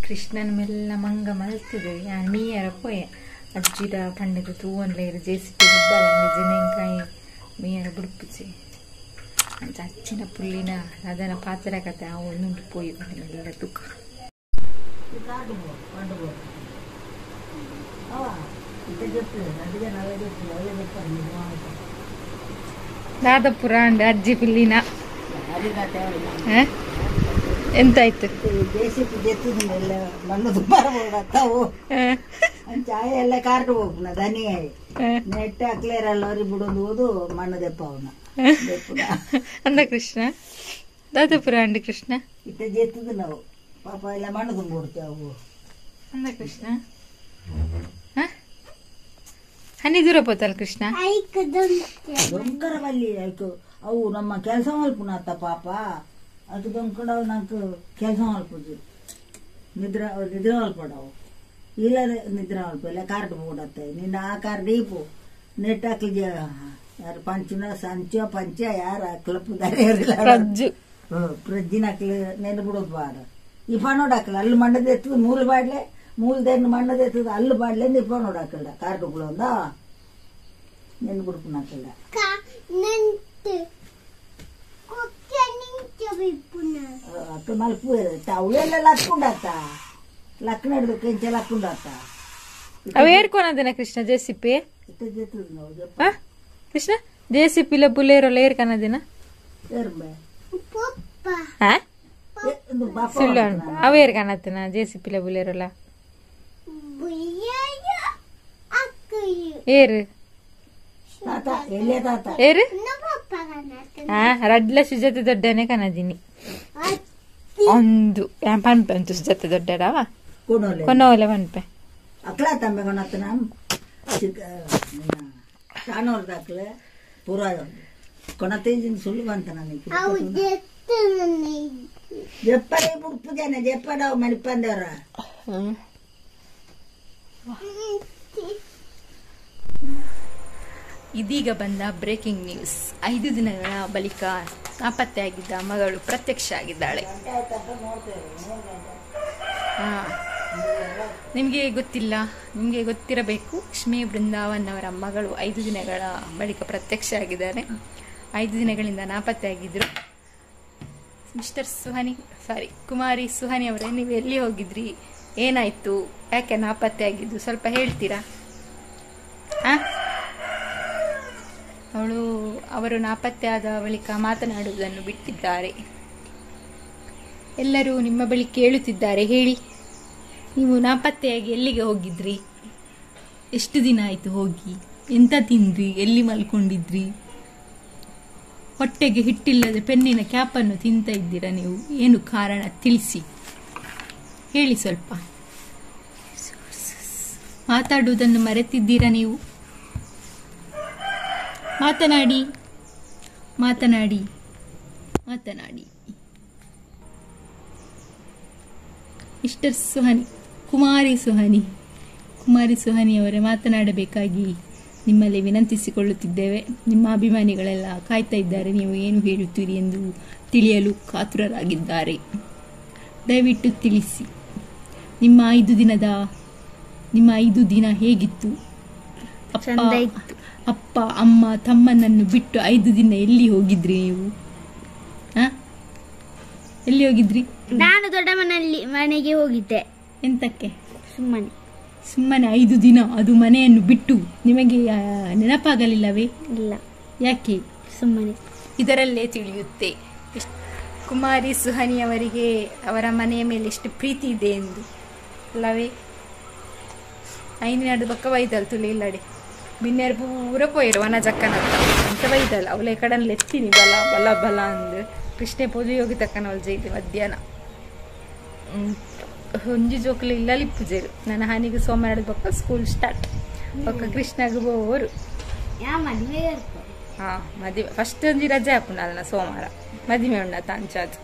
ಕೃಷ್ಣನ ಮೆಲ್ಲ ಮಂಗ ಮಲ್ತಿದೆ ಯಾನ್ ಮೀಯರ ಪೋಯೆ ಅಜ್ಜಿರ ಪಂಡಿತ ತೂವನ್ಲೇರು ಜೇಸಿಪಿ ಗುಬ್ಬಲಂಗೆ ಜಿನೆಂಕಾಯಿ ಮೀಯರ ಬುಡುಪುಚೆ ಅಂತ ಅಚ್ಚಿನ ಪುಲ್ಲಿನ ಅದನ್ನ ಪಾತ್ರ ಕತೆ ಆ ಒಂದುಂಟು ಪೋಯಿ ಮೆಲ್ಲ ತುಕ ದಾದಪುರ ಅಂಡ್ ಅಜ್ಜಿ ಪಿಲ್ಲಿನ ಎಂತಾಯ್ತು ಮಣ್ಣು ದುಂಬಾರ ಹೋಗತ್ತಾವು ಚಾಯ ಎಲ್ಲ ಕಾರ್ಡು ಹೋಗ್ನ ದನಿ ನೆಟ್ಟ ಕ್ಲಿಯರ್ ಬಿಡೋದು ಓದು ಮಣ್ಣು ದೆಪ್ಪ ಅವನ ಅಂದ ಕೃಷ್ಣ ದಾದಪುರ ಅಂಡ್ ಕೃಷ್ಣ ಇಟ್ಟ ಜೆತ್ತದು ನಾವು ಪಾಪ ಎಲ್ಲ ಮಣ್ಣು ತುಂಬಿಡ್ತೇವೆ ಅವು ಅಂದ ಕೃಷ್ಣ ಹನಿ ದೂರ ಪೋತಲ್ ಕೃಷ್ಣ ದೊಂಕರ ಬಲ್ಲಿ ಆಯ್ತು ಅವು ನಮ್ಮ ಕೆಲಸ ಮಲ್ಪುನಾತ ಪಾಪ ಅದು ದೊಂಕಡ ನಂಗೆ ಕೆಲಸ ಮಲ್ಪುದು ನಿದ್ರೆ ಮಲ್ಪಡವು ಇಲ್ಲ ನಿದ್ರೆ ಮಲ್ಪ ಇಲ್ಲ ಕಾರ್ಡ್ ಬಿಡತ್ತೆ ನಿನ್ನ ಆ ಕಾರ್ಡ್ ಈಪು ನೆಟ್ ಹಾಕ್ಲಿ ಯಾರು ಪಂಚನ ಸಂಚ ಪಂಚ ಯಾರು ಹಾಕ್ಲಪ್ಪಿದ್ದಾರೆ ಫ್ರಿಜ್ಜಿನ ಹಾಕ್ಲಿ ನೆನೆ ಬಿಡೋದು ಬಾಡ ಈ ಪಣೋಡ್ ಹಾಕಲ್ಲ ಅಲ್ಲಿ ಮಣ್ಣದ ಎತ್ತದ ಮೂರು ಬಾಡ್ಲೆ ಮೂಲದೇನು ಮಣ್ಣದ ಎತ್ತದ ಅಲ್ಲಿ ಬಾಡ್ಲೆ ಈ ಪಣೋಡ್ ಹಾಕಲ್ಲ ಕಾರ್ಡುಗಳು ಒಂದ ನೆನೆ ಬಿಡ್ಕೊಂಡು ಹಾಕಲ್ಲ ಅಕ್ಕ ಮಲ್ಪು ಅವಳೆಲ್ಲ ಲಕ್ಕೊಂಡಾತ ಲಕ್ ನಡ್ದು ಕೆಂಚ ಲಕ್ಕೊಂಡಾತ ಅವ ಏರ್ಕೊನದನ ಕೃಷ್ಣ ಜೆಸಿಪಿ ಕೃಷ್ಣ ಜೆಸಿಪಿಲ ಬುಲೇರಲ್ಲ ಏರ್ಕನದಿನ ಸುಳ್ಳು ಅವ ಏರ್ಕನತ್ತನ ಜೆಸಿಪಿಲ ಬುಲೇರಲ್ಲ ಏರು ಏರು ರಡ್ಲ ಸುಜಾತ ದೊಡ್ಡನೆ ಕನದಿನಿ ಒಂದು ಪನ್ಪೆ ಅಂತು ಸುಜಾತ ದೊಡ್ಡಡವ ಕೊನೋಲೆ ಪನ್ಪೆ ಅಕ್ಲ ತಮ್ಮೆ ಕೊನತ್ತನ ಶಾನೋರ್ದಾಕ್ಲೆ ಪೂರ ಕೊನತೇಜಿನ ಸುಳ್ಳು ಬಂತ ನನಗೆ ಜಪ್ಪಡೆ ಬುಡ್ಪು ಜನ ಜಪ್ಪಡವ್ ಮಣಿಪಂದವ್ರ ಇದೀಗ ಬಂದ ಬ್ರೇಕಿಂಗ್ ನ್ಯೂಸ್ 5 ದಿನಗಳ ಬಳಿಕ ನಾಪತ್ತೆಯಾಗಿದ್ದ ಮಗಳು ಪ್ರತ್ಯಕ್ಷ ಆಗಿದ್ದಾಳೆ. ನಿಮಗೆ ಗೊತ್ತಿಲ್ಲ, ನಿಮಗೆ ಗೊತ್ತಿರಬೇಕು. ಲಕ್ಷ್ಮೀ ಬೃಂದಾವನ್ ಅವರ ಮಗಳು 5 ದಿನಗಳ ಬಳಿಕ ಪ್ರತ್ಯಕ್ಷ ಆಗಿದ್ದಾರೆ. 5 ದಿನಗಳಿಂದ ನಾಪತ್ತೆಯಾಗಿದ್ರು. ಮಿಸ್ಟರ್ ಕುಮಾರಿ ಸುಹಾನಿ ಅವರೇ, ನೀವು ಎಲ್ಲಿ ಹೋಗಿದ್ರಿ, ಏನಾಯ್ತು, ಯಾಕೆ ನಾಪತ್ತೆಯಾಗಿದ್ದು ಸ್ವಲ್ಪ ಹೇಳ್ತೀರಾ? ಅವರು ನಾಪತ್ತೆಯಾದ ಬಳಿಕ ಮಾತನಾಡುವುದನ್ನು ಬಿಟ್ಟಿದ್ದಾರೆ. ಎಲ್ಲರೂ ನಿಮ್ಮ ಬಳಿ ಕೇಳುತ್ತಿದ್ದಾರೆ, ಹೇಳಿ, ನೀವು ನಾಪತ್ತೆಯಾಗಿ ಎಲ್ಲಿಗೆ ಹೋಗಿದ್ರಿ, ಎಷ್ಟು ದಿನ ಆಯ್ತು ಹೋಗಿ, ಎಂತ ತಿಂದ್ರಿ, ಎಲ್ಲಿ ಮಲ್ಕೊಂಡಿದ್ರಿ, ಹೊಟ್ಟೆಗೆ ಹಿಟ್ಟಿಲ್ಲದೆ ಪೆನ್ನಿನ ಕ್ಯಾಪನ್ನು ತಿಂತ ಇದ್ದೀರಾ ನೀವು, ಏನು ಕಾರಣ ತಿಳಿಸಿ, ಹೇಳಿ ಸ್ವಲ್ಪ. ಮಾತಾಡುವುದನ್ನು ಮರೆತಿದ್ದೀರಾ ನೀವು? ಮಾತನಾಡಿ ಮಾತನಾಡಿ ಮಾತನಾಡಿ. ಮಿಸ್ಟರ್ ಸುಹಾನಿ, ಕುಮಾರಿ ಸುಹಾನಿ ಅವರೇ, ಮಾತನಾಡಬೇಕಾಗಿ ನಿಮ್ಮಲ್ಲಿ ವಿನಂತಿಸಿಕೊಳ್ಳುತ್ತಿದ್ದೇವೆ. ನಿಮ್ಮ ಅಭಿಮಾನಿಗಳೆಲ್ಲ ಕಾಯ್ತಾ ಇದ್ದಾರೆ, ನೀವು ಏನು ಹೇಳುತ್ತೀರಿ ಎಂದು ತಿಳಿಯಲು ಕಾತುರರಾಗಿದ್ದಾರೆ. ದಯವಿಟ್ಟು ತಿಳಿಸಿ, ನಿಮ್ಮ 5 ದಿನ ಹೇಗಿತ್ತು? ಅಪ್ಪ ಅಮ್ಮ ತಮ್ಮನನ್ನು ಬಿಟ್ಟು 5 ದಿನ ಎಲ್ಲಿ ಹೋಗಿದ್ರಿ ನೀವು? ಎಲ್ಲಿ ಹೋಗಿದ್ರಿ? ನಾನು ಮನೆಗೆ ಹೋಗಿದ್ದೆ. ಎಂತಕ್ಕೆ? ಸುಮ್ಮನೆ 5 ದಿನ, ಅದು ಮನೆಯನ್ನು ಬಿಟ್ಟು. ನಿಮಗೆ ನೆನಪಾಗಲಿಲ್ಲವೇ? ಇಲ್ಲ. ಯಾಕೆ? ಸುಮ್ಮನೆ. ಇದರಲ್ಲೇ ತಿಳಿಯುತ್ತೆ ಕುಮಾರಿ ಸುಹಾನಿ ಅವರಿಗೆ ಅವರ ಮನೆಯ ಮೇಲೆ ಎಷ್ಟು ಪ್ರೀತಿ ಇದೆ ಎಂದು ಅಲ್ಲವೇ? 5 ದಿನ ಪಕ್ಕ ಬೈದಲ್ ತುಳಿ ಇಲ್ಲಡೆ ಬಿನ್ನೇರು ಪೂರ ಪೋಯಿರು ವನ ಜಕ್ಕನ ಅಂತ ಬೈದಲ್ಲ. ಅವಳೆ ಕಡನ್ಲಿ ಎತ್ತೀನಿ ಬಲ ಬಲ ಬಲ ಅಂದು ಕೃಷ್ಣೆ ಪೂಜೆ ಹೋಗಿ ತಕ್ಕನ ಅವಳು ಜೈಲಿ ಮಧ್ಯಾಹ್ನ ಹೊಂಜಿ ಜೋಕ್ಲಿ ಇಲ್ಲ ಪೂಜೆರು. ನನ್ನ ಹಾನಿಗೆ ಸೋಮವಾರ ಪಕ್ಕ ಸ್ಕೂಲ್ ಸ್ಟಾರ್ಟ್ ಪಕ್ಕ ಕೃಷ್ಣಗೆ ಬೋರು. ಮದುವೆ ಫಸ್ಟ್ ಒಂಜಿ ರಜೆ ಹಾಪುಂಡು ಸೋಮವಾರ, ಮದುವೆ ಉಂಡ ತಾಂಚಾದು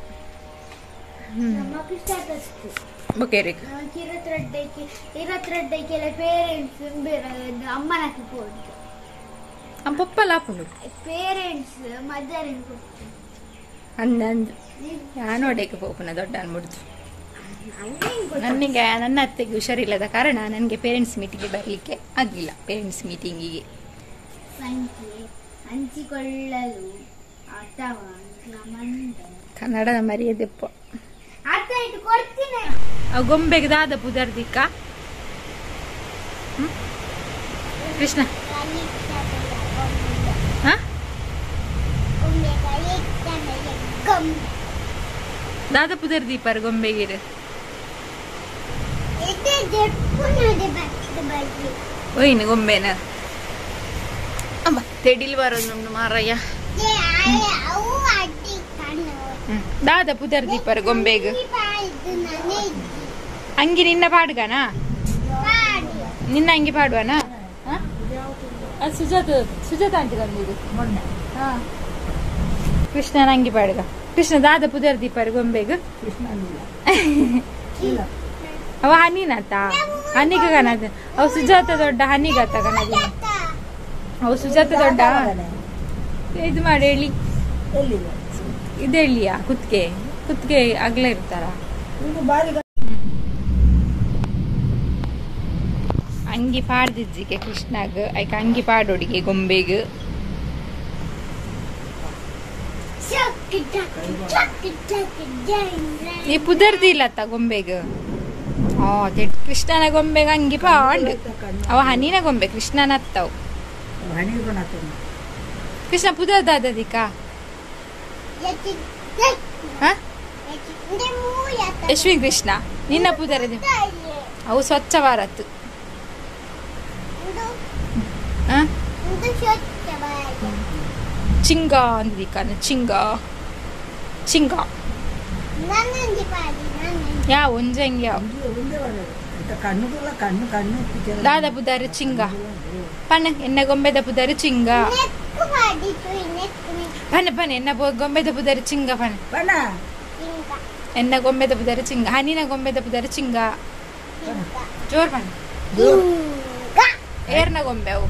ಬೊಕೇರಿಗೆ ಪಪ್ಪಲ್ಲ ಹಾಪುಂಡು ಅಂದ ಅಂದು ನಾನು ಒಡೆಗೆ ಪೋಪುನ ದೊಡ್ಡ ಅನ್ಬಿಡ್ತು. ನನಗೆ ನನ್ನ ಅತ್ತೆಗೆ ಹುಷಾರಿಲ್ಲದ ಕಾರಣ ನನಗೆ ಪೇರೆಂಟ್ಸ್ ಮೀಟಿಂಗಿಗೆ ಬರಲಿಕ್ಕೆ ಆಗಿಲ್ಲ. ಪೇರೆಂಟ್ಸ್ ಮೀಟಿಂಗಿಗೆ ಹಂಚಿಕೊಳ್ಳಲು ಅಥವಾ ಕನ್ನಡದ ಮರ್ಯಾದೆಪ್ಪ ಕೊಡ್ತೀನಿ. ಗೊಂಬೆಗೆ ದಾದ ಪುದರ್ದಿಕ್ಕ ಕೃಷ್ಣ ದಾದ ಪುದರ್ದೀಪರ್ ಗೊಂಬೆಗಿರು ಒಯ್ನು ಗೊಂಬೆನ ಅಮ್ಮ ತೆಡಿಲ್ ಬರೋದು ಮಾರಯ್ಯ. ದಾದ ಪುದರ್ದೀಪರ್ ಗೊಂಬೆಗ್ ಅಂಗಿ ನಿನ್ನ ಪಾಡ್ಗನಾ ನಿನ್ನ ಅಂಗಿ ಪಾಡುವನಾ ಸುಜಾತ ಆಂಟಿ ತಂದಿದ್ದು ಮೊನ್ನೆ. ಕೃಷ್ಣನ ಅಂಗಿ ಪಾಡ್ಗ ಕೃಷ್ಣ ದಾದ ಪುದರ್ದೀಪರ್ ಗೊಂಬೆಗ್ ಅವ ಹನಿನತ್ತ ಹನಿಗ ಕನದ ಅವ ಸುಜಾತ ದೊಡ್ಡ ಹನಿಗತ್ತ ಕನದ ಅವ ಸುಜಾತ ದೊಡ್ಡ ಇದು ಮಾಡಿ ಹೇಳಿ ಇದು ಹೇಳಿಯಾ ಕುತ್ಗೆ ಅಗ್ಲ ಇರ್ತಾರ ಅಂಗಿ ಪಾಡ್ದಿಜ್ಜಿಗೆ ಕೃಷ್ಣಾಗ ಐಕ ಅಂಗಿ ಪಾಡೋಡಿಗೆ ಗೊಂಬೆಗ್ ನೀ ಪುದರ್ದಿಲ್ಲತ್ತ ಗೊಂಬೆಗ್ ಕೃಷ್ಣನ ಗೊಂಬೆಗ ಅಂಗಿ ಪಾಂಡ್ ಅವ ಹನಿನ ಗೊಂಬೆ ಕೃಷ್ಣನ ಅತ್ತವ್ ಕೃಷ್ಣ ಪುದರ್ದಾದಿಕ ಯಶ್ವಿನ್ ಕೃಷ್ಣ ನಿನ್ನ ಪುದರದ ಅವು ಸ್ವಚ್ಛ ಭಾರತ್ ಚಿಂಗ ಅಂದಿಕನ ಚಿಂಗ ಯಾ ಒಂಜಂಗ್ ಯಾವ ದಾದ ಪುದಾರು ಚಿಂಗ ಪನ ಎನ್ನ ಗೊಂಬೆದ ಪುದಾರು ಚಿಂಗ ಪನ ಎನ್ನ ಗೊಂಬೆದ ಪುದಾರು ಚಿಂಗ ಪನ ಎನ್ನ ಗೊಂಬೆದ ಪುದಾರು ಚಿಂಗ ಹನಿನ ಗೊಂಬೆದ ಪುದಾರು ಚಿಂಗ ಜೋರ್ ಪನ ಏರ್ನ ಗೊಂಬೆ ಅವು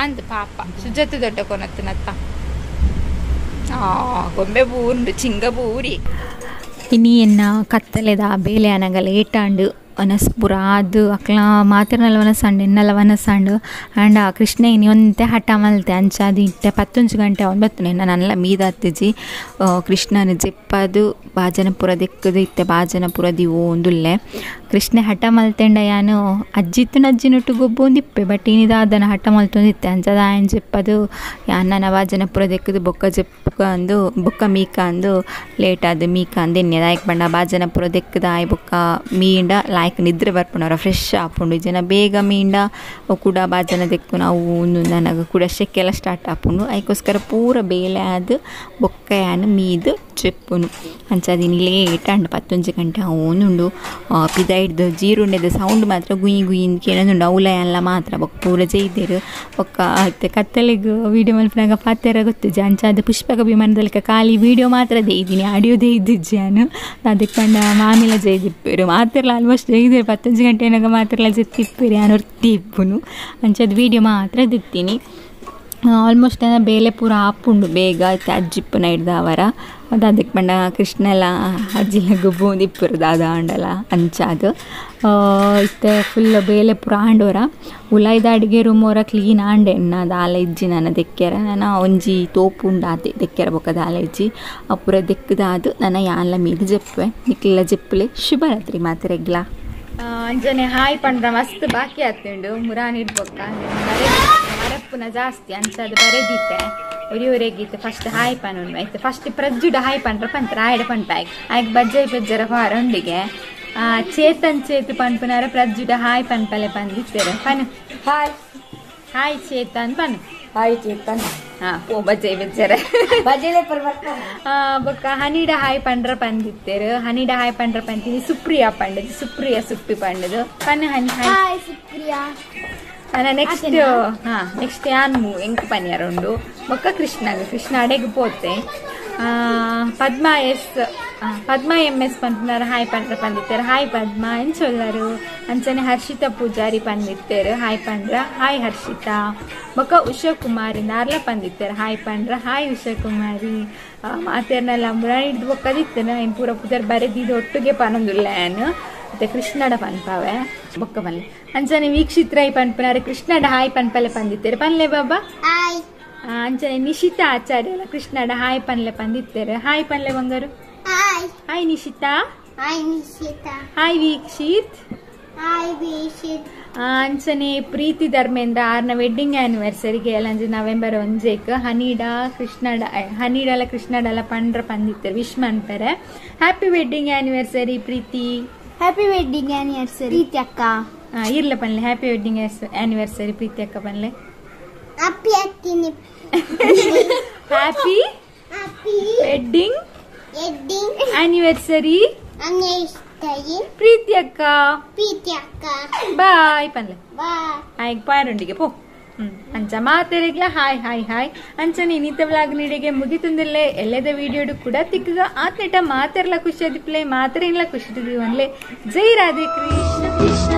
ಅಂದ್ ಪಾಪ ಸುಜಾತ ದೊಡ್ಡ ಕೊನತ್ತನತ್ತ ಗೊಂಬೆ ಬೂಂಡು ಚಿಂಗ ಬೂರಿ ಇನಿ ಎನ್ನ ಕತ್ತಲೆದ ಬೇಲೆ ಅನಗಲ ಏಟಾಂಡು ವನಸ್ಪುರ ಅದು ಅಕ್ಲ ಮಾತಿರ್ನಲ್ಲ ವನಸಂಡು ಎನ್ನಲ್ಲ ವನಸಂಡು ಆ್ಯಂಡ್ ಆ ಕೃಷ್ಣ ಇನಿ ಒಂತೆ ಹಠ ಮಲ್ತೆ ಅಂಚಾದು ಇಟ್ಟೆ 11 ಗಂಟೆ ಅವನು ಬತ್ತನೆ ನನ್ನೆಲ್ಲ ಮೀದ ಹತ್ತಿಜಿ ಕೃಷ್ಣನ ಜೆಪ್ಪದು ಬಾಜನಪುರ ದೆಕ್ಕದು ಇತ್ತೆ ಬಾಜನಪುರದಿ ಒಂದುಲ್ಲೆ ಕೃಷ್ಣ ಹಠ ಮಲ್ತೆಂಡ ಯಾನು ಅಜ್ಜಿನೊಟ್ಟು ಗೊಬ್ಬೊಂದಿಪ್ಪೆ ಬಟ್ ಇನಿದಾದನ ಹಠ ಮಲ್ತೊಂದಿತ್ತೆ ಅಂಚದ ಆಯನ್ ಜೆಪ್ಪದು ಯಾನ ಬಾಜನಪುರ ದೆಕ್ಕದು ಬೊಕ್ಕ ಜೆಪ್ಪ ಅಂದು ಬೊಕ್ಕ ಮೀಕ ಅಂದು ಲೇಟ್ ಆದ ಮೀಕ ಅಂದು ಎಣ್ಣೆ ದಾಯಕ್ ಬಂಡ ಬಾಜನಪುರ ದೆಕ್ಕದ ಆಯ್ ಬೊಕ್ಕ ಮೀಂಡ ಲಾಯ್ಕ್ ನಿದ್ರೆ ಬರ್ಪುನವ್ರ ಫ್ರೆಶ್ ಆಪುಂಡು ಜನ ಬೇಗ ಮೀಂಡ ಕೂಡ ಬಾಜನ ದೆಕ್ಕುನ ಅವು ಒಂದು ನನಗೆ ಕೂಡ ಶೆಕ್ಕೆಲ್ಲ ಸ್ಟಾರ್ಟ್ ಆಪುಂಡು ಅದಕ್ಕೋಸ್ಕರ ಪೂರ ಬೇಲೆ ಆದ ಬೊಕ್ಕ ಯಾನು ಮೀದು ಚೆಪ್ಪುನು ಅಂಚದಿನಿ ಲೇಟ್ ಅಂಡು 11 ಗಂಟೆ ಅವನುಂಡು ಪಿದ ಹಿಡ್ದು ಜೀರುಂಡೆದ ಸೌಂಡ್ ಮಾತ್ರ ಗುಯಿ ಗುಯಿನ್ ಕೇಳೋದುಂಡು ಅವಲ ಎಲ್ಲ ಮಾತ್ರ ಬೊಕ್ಕ ಪೂರ ಜೈದೇರು ಬೊಕ್ಕ ಮತ್ತೆ ಕತ್ತಲೆಗೆ ವೀಡಿಯೋ ಮಲ್ಪನಾಗ ಪಾತೆರ ಗೊತ್ತಿಜ್ಜಿ ಅಂಚಾದ ಪುಷ್ಪಕ ವಿಮಾನದಲ್ಲಿ ಖಾಲಿ ವೀಡಿಯೋ ಮಾತ್ರ ದೇಯ್ದೀನಿ ಆಡಿಯೋದೇ ಇದ್ದಿಜ್ಜಿ ನಾನು ಅದಕ್ಕೆ ಕಂಡ ಮಾಮಿಲ ಜೈದಿಪ್ಪೇರು ಮಾತಿರಲ್ಲ ಆಲ್ಮೋಸ್ಟ್ ಜೈದೇರು 11 ಗಂಟೆ ಏನಾಗ ಮಾತಿರಲ್ಲ ಜೊತ್ತಿಪ್ಪೇರು ಯಾನು ಹೊರ್ತಿ ಇಪ್ಪುನು ಅಂಚದ ವೀಡಿಯೋ ಮಾತ್ರ ದಿತ್ತೀನಿ ಆಲ್ಮೋಸ್ಟ್ ಬೇಲೆ ಪೂರ ಆಪುಂಡು ಬೇಗ ಅಜ್ಜಿಪ್ಪನ ಹಿಡ್ದ ಅವರ ಅದು ಅದಕ್ಕೆ ಬಂಡ ಕೃಷ್ಣ ಎಲ್ಲ ಅಜ್ಜಿಲ ಗೊಬ್ಬೊಂದು ಇಪ್ಪರು ದಾದ ಆಂಡಲ ಅಂಚಾದು ಇತ್ತೆ ಫುಲ್ ಬೇಲೆ ಪೂರ ಆಂಡೋರ ಉಲಾಯ್ದ ಅಡುಗೆ ರೂಮ್ ಅವರ ಕ್ಲೀನ್ ಆಂಡೆ ದಾಲ ಇಜ್ಜಿ ನನ್ನ ದೆಕ್ಕೆರ ನಾನು ಒಂಜಿ ತೋಪುಂಡು ಆತೆ ದೆಕ್ಕೆರ ಬೊಕ್ಕ ದಾಲ ಇಜ್ಜಿ ಪೂರ ದೆಕ್ಕದಾದು ನನ್ನ ಯಾನ್ಲ ಮೀದು ಜೆಪ್ಪೆ ನಿಕ್ಲೆಲ್ಲ ಜೆಪ್ಪಲೆ ಶುಭರಾತ್ರಿ ಮಾತ್ರೆಗ್ಲ ಅಂಜನೆ ಹಾಯ್ ಪಂಡ್ರ ಮಸ್ತ್ ಬಾಕಿ ಆತುಂಡು ಮುರಾನ್ ಇಡ್ಬೊಕ್ಕ ಮರಪ್ಪುನ ಜಾಸ್ತಿ ಅಂಚದು ಬರೆದಿತ್ತೆ ಒರಿಯೊರೆಗಿತ್ತು ಫಸ್ಟ್ ಹಾಯ್ ಪನ್ ಉಂಡು ಆಯ್ತು ಫಸ್ಟ್ ಪ್ರಜ್ಜುಡ ಹಾಯ್ ಪಂಡ್ರ ಪಂತ್ರ ಆಯ್ಡ ಪಂಟ ಆಯ್ಕೆ ಬಜ್ಜರ ಹೊರ ಉಂಡಿಗೆ ಚೇತನ್ ಚೇತು ಪನ್ಪುನಾರ ಪ್ರಜ್ಜುಡ ಹಾಯ್ ಪನ್ಪಲೆ ಪಂದಿತ್ತೇರು ಪನ್ ಹಾಯ್ ಚೇತನ್ ಪನ್ ಹಾಯ್ ಚೇತನ್ ಓ ಬಜ್ಜರ ಬೊಕ್ಕ ಹನಿಡ ಹಾಯ್ ಪಂಡ್ರ ಪಂದಿತ್ತೇರು ಹನಿಡ ಹಾಯ್ ಪಂಡ್ರ ಪಂತೀನಿ ಸುಪ್ರಿಯಾ ಪಂಡದು ಸುಪ್ರಿಯಾ ಸುಪ್ಪಿ ಪಂಡದು ಪನ್ ಹನಿ ಹಾಯ್ ಸುಪ್ರಿಯಾ ನೆಕ್ಸ್ಟ್ ಯಾನು ಎಂಕ್ ಪನಿಯಾರ ಉಂಡು ಬೊಕ್ಕ ಕೃಷ್ಣ ಅಡೆಗೆ ಪೋತೆ పద్మ ఎంఎస్ పంటున్నారు హాయ్ పండ్ర పండిస్తారు హాయ్ పద్మ అని చొల్లారు అంచనే హర్షిత పూజారి పండిస్తారు హాయ్ పండ్ర హాయ్ హర్షిత ఒక ಉಷಾ ಕುಮಾರಿ ನಾರ್ಲ ಪಂದಿತ್ತಾರೆ ಹಾಯ್ ಪಂಡ್ರ ಹಾಯ್ ಉಷಾ ಕುಮಾರಿ ಮಾತೇರ್ನೆಲ್ಲ ಹಿಡಿದು ಬೊಕ್ಕದಿತ್ತೇನೆ ಏನು ಪೂರ ಪೂಜಾರ್ ಬರೆದಿದ್ದು ಒಟ್ಟಿಗೆ ಪನೊಂದುಲ್ಲ ಏನು ಮತ್ತೆ ಕೃಷ್ಣಡ ಪನ್ಪಾವೆ ಬೊಕ್ಕ ಬನ್ನಿ ಅಂಚನೆ ವೀಕ್ಷಿತ್ರೈ ಪನ್ಪನಾರೆ ಕೃಷ್ಣಡ ಹಾಯ್ ಪನ್ಪಲೆ ಪಂದಿತ್ತಾರೆ ಪನ್ಲೆ ಬಾಬಾ ಅಂಚನೆ ನಿಶಿತಾ ಆಚಾರ್ಯ ಕೃಷ್ಣಡ ಹಾಯ್ ಪನ್ಲೆ ಪಂದಿತ್ತಾರೆ ಹಾಯ್ ಪನ್ಲೆ ಬಂಗಾರು ಹಾಯ್ ನಿಶಿತಾ ಹಾಯ್ ವೀಕ್ಷಿತ್ ಅಂಚನೆ ಪ್ರೀತಿ ಧರ್ಮೇಂದ್ರ 6ನ ವೆಡ್ಡಿಂಗ್ ಆನಿವರ್ಸರಿಗೆ ಎಲ್ಲಂಜು ನವೆಂಬರ್ 1 ಹನಿಡಲ ಕೃಷ್ಣಡಲ ಪಂಡ್ರ ಪಂದಿತ್ತಾರೆ ವಿಶ್ ಮನ್ಪರೆ happy wedding anniversary Preethi happy wedding anniversary Preethi ಅಕ್ಕ ಇರ್ಲ ಪನ್ಲೆ ಹ್ಯಾಪಿ ವೆಡ್ಡಿಂಗ್ ಆನಿವರ್ಸರಿ ಪ್ರೀತಿ ಅಕ್ಕ ಪನ್ಲೆ ಹ್ಯಾಪಿ ಅಕ್ಕಿನಿ ಹ್ಯಾಪಿ ವೆಡ್ಡಿಂಗ್ ಆನಿವರ್ಸರಿ ಪ್ರೀತಿ ಅಕ್ಕ ಬಾಯ್ ಪನ್ಲೆ ಹಾಯ್ ಪಾಯರೊಂದಿಗೆ ಪೋ ಅಂಚ ಮಾತೆರೆಗ್ಲ ಹಾಯ್ ಹಾಯ್ ಹಾಯ್ ಅಂಚನೆ ಇನ್ನಿತ ವ್ಲಾಗ್ ನೀಡಿಗೆ ಮುಗಿತಂದಿಲ್ಲೇ ಎಲ್ಲದ ವಿಡಿಯೋಡು ಕೂಡ ತಿಕ್ಕಗ ಆತ್ನೆಟ ಮಾತೆರ್ಲ ಖುಷಿ ಅದಿಪ್ಲೆ ಮಾತೆರೆಲ್ಲ ಖುಷಿ ಅನ್ಲೆ ಜೈ ರಾಧೆ ಕೃಷ್ಣ ಕೃಷ್ಣ